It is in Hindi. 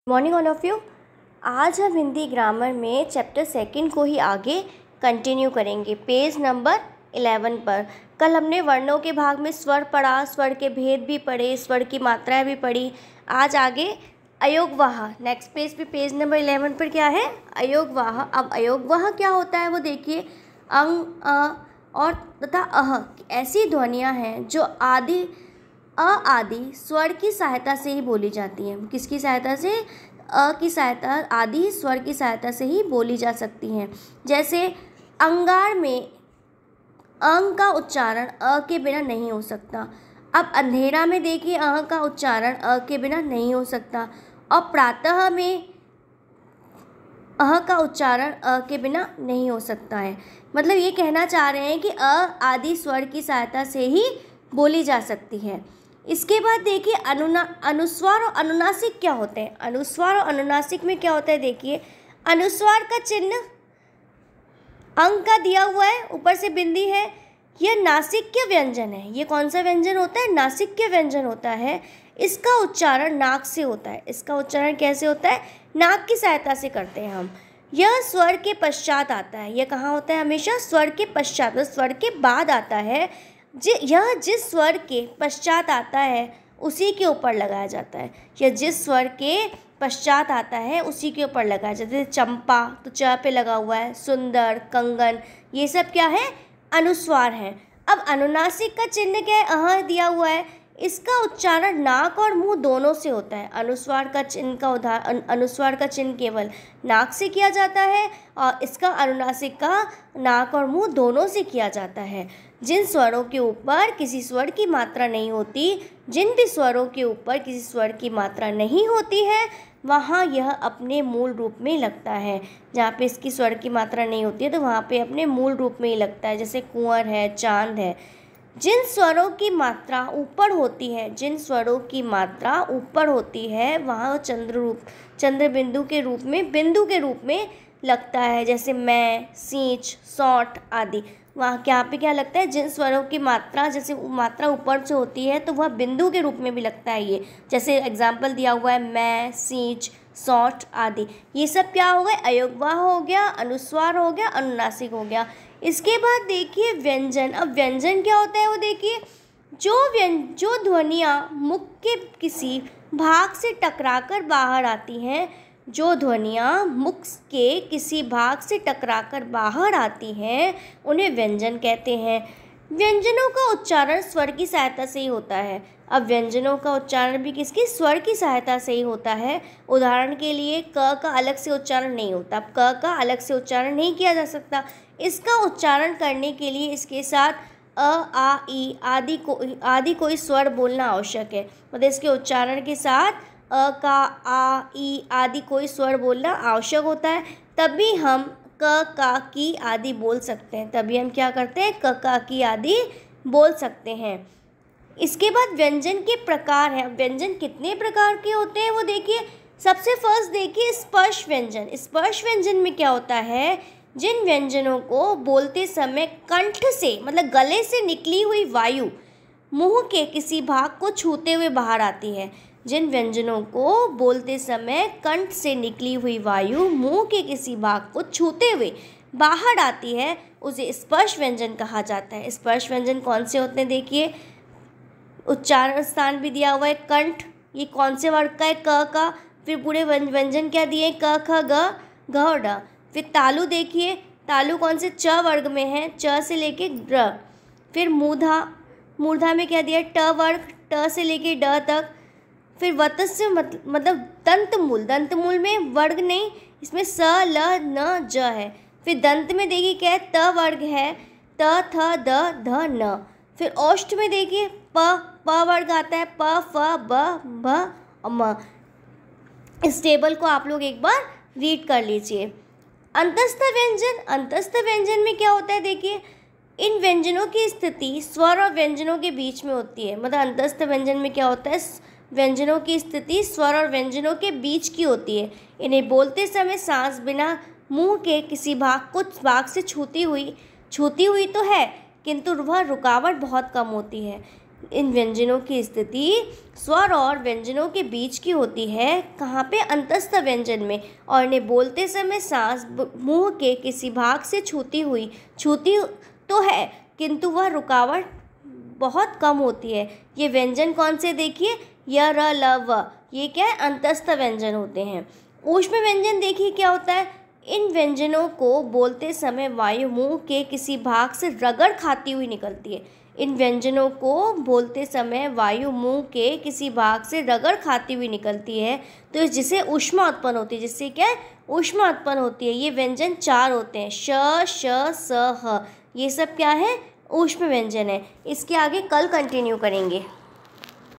Morning all of you. आज हम हिंदी ग्रामर में चैप्टर सेकंड को ही आगे कंटिन्यू करेंगे पेज नंबर 11 पर। कल हमने वर्णों के भाग में स्वर पढ़ा, स्वर के भेद भी पढ़े, स्वर की मात्राएं भी पढ़ी। आज आगे अयोगवाह, नेक्स्ट पेज पे पेज नंबर 11 पर क्या है, अयोगवाह। अब अयोगवाह क्या होता है वो देखिए। अंग, अ और तथा अह ऐसी ध्वनियाँ हैं जो आदि आदि स्वर की सहायता से ही बोली जाती हैं। किसकी सहायता से? अ की सहायता, आदि स्वर की सहायता से ही बोली जा सकती हैं। जैसे अंगार में अंग का उच्चारण अ के बिना नहीं हो सकता। अब अंधेरा में देखिए अ का उच्चारण अ के बिना नहीं हो सकता। और प्रातः में अह का उच्चारण अ के बिना नहीं हो सकता है। मतलब ये कहना चाह रहे हैं कि अ आदि स्वर की सहायता से ही बोली जा सकती है। इसके बाद देखिए अनुस्वार और अनुनासिक क्या होते हैं। अनुस्वार और अनुनासिक में क्या होता है देखिए। अनुस्वार का चिन्ह अंक का दिया हुआ है, ऊपर से बिंदी है। यह नासिक्य व्यंजन है। ये कौन सा व्यंजन होता है? नासिक्य व्यंजन होता है। इसका उच्चारण नाक से होता है। इसका उच्चारण कैसे होता है? नाक की सहायता से करते हैं हम। यह स्वर के पश्चात आता है। यह कहाँ होता है? हमेशा स्वर के पश्चात, स्वर के बाद आता है। यह जिस स्वर के पश्चात आता है उसी के ऊपर लगाया जाता है। यह जिस स्वर के पश्चात आता है उसी के ऊपर लगाया जाता है। जैसे चंपा तो च पे लगा हुआ है, सुंदर, कंगन, ये सब क्या है? अनुस्वार है। अब अनुनासिक का चिन्ह क्या है? अह दिया हुआ है। इसका उच्चारण नाक और मुंह दोनों से होता है। अनुस्वार का चिन्ह केवल नाक से किया जाता है और इसका अनुनासिक का नाक और मुंह दोनों से किया जाता है। जिन स्वरों के ऊपर किसी स्वर की मात्रा नहीं होती, जिन भी स्वरों के ऊपर किसी स्वर की मात्रा नहीं होती है, वहाँ यह अपने मूल रूप में लगता है। जहाँ पे इसकी स्वर की मात्रा नहीं होती है तो वहाँ पे अपने मूल रूप में ही लगता है। जैसे कुंवर है, चांद है। जिन स्वरों की मात्रा ऊपर होती है, जिन स्वरों की मात्रा ऊपर होती है वहाँ चंद्र बिंदु के रूप में लगता है। जैसे मैं, सींच, सौठ आदि। वहाँ यहाँ पे क्या लगता है? जिन स्वरों की मात्रा, जैसे मात्रा ऊपर से होती है तो वह बिंदु के रूप में भी लगता है। ये जैसे एग्जाम्पल दिया हुआ है, मैं, सींच, सौठ आदि। ये सब क्या हो गए? अयोगवाह हो गया, अनुस्वार हो गया, अनुनासिक हो गया। इसके बाद देखिए व्यंजन। अब व्यंजन क्या होता है वो देखिए। जो ध्वनियाँ मुख के किसी भाग से टकराकर बाहर आती हैं, जो ध्वनियाँ मुख के किसी भाग से टकराकर बाहर आती हैं उन्हें व्यंजन कहते हैं। व्यंजनों का उच्चारण स्वर की सहायता से ही होता है। अब व्यंजनों का उच्चारण भी किसकी? स्वर की सहायता से ही होता है। उदाहरण के लिए क का अलग से उच्चारण नहीं होता। क का अलग से उच्चारण नहीं किया जा सकता। इसका उच्चारण करने के लिए इसके साथ अ, आ, ई आदि कोई स्वर बोलना आवश्यक है। मतलब इसके उच्चारण के साथ अ, का, आ, ई आदि कोई स्वर बोलना आवश्यक होता है। तभी हम क, का, की आदि बोल सकते हैं। तभी हम क्या करते हैं? क, का, की आदि बोल सकते हैं। इसके बाद व्यंजन के प्रकार हैं। व्यंजन कितने प्रकार के होते हैं वो देखिए। सबसे फर्स्ट देखिए स्पर्श व्यंजन। स्पर्श व्यंजन में क्या होता है? जिन व्यंजनों को बोलते समय कंठ से, मतलब गले से निकली हुई वायु मुंह के किसी भाग को छूते हुए बाहर आती है। जिन व्यंजनों को बोलते समय कंठ से निकली हुई वायु मुंह के किसी भाग को छूते हुए बाहर आती है उसे स्पर्श व्यंजन कहा जाता है। स्पर्श व्यंजन कौन से होते हैं देखिए। उच्चारण स्थान भी दिया हुआ है कंठ। ये कौन से वर्ग का है? क का। फिर पूरे व्यंजन क्या दिए? क, ख, ग, घ और ड। फिर तालु देखिए। तालु कौन से? च वर्ग में है, च से लेके ड। फिर मूर्धा में क्या दिया? ट वर्ग, ट से लेके ड तक। फिर वत्स्य मतलब दंतमूल में वर्ग नहीं, इसमें स, ल, न, ज है। फिर दंत में देखिए क्या है? त वर्ग है, त, थ, द, ध, न। फिर ओष्ठ में देखिए प वर्ग आता है, प, फ, ब, भ और म। इस टेबल को आप लोग एक बार रीड कर लीजिए। अंतस्थ व्यंजन में क्या होता है देखिए। इन व्यंजनों की स्थिति स्वर और व्यंजनों के बीच में होती है। मतलब अंतस्थ व्यंजन में क्या होता है? व्यंजनों की स्थिति स्वर और व्यंजनों के बीच की होती है। इन्हें बोलते समय सांस बिना मुंह के किसी भाग से छूती हुई तो है, किंतु वह रुकावट बहुत कम होती है। इन व्यंजनों की स्थिति स्वर और व्यंजनों के बीच की होती है। कहाँ पे? अंतस्थ व्यंजन में। और इन्हें बोलते समय सांस मुंह के किसी भाग से छूती तो है, किंतु वह रुकावट बहुत कम होती है। ये व्यंजन कौन से? देखिए, य, र, ल, व, ये क्या है? अंतस्थ व्यंजन होते हैं। ऊष्म व्यंजन देखिए क्या होता है? इन व्यंजनों को बोलते समय वायु मुंह के किसी भाग से रगड़ खाती हुई निकलती है। इन व्यंजनों को बोलते समय वायु मुंह के किसी भाग से रगड़ खाती हुई निकलती है, तो जिससे ऊष्मा उत्पन्न होती है। जिससे क्या है? ऊष्मा उत्पन्न होती है। ये व्यंजन 4 होते हैं, श, श, स, ह। ये सब क्या है? ऊष्म व्यंजन है। इसके आगे कल कंटिन्यू करेंगे।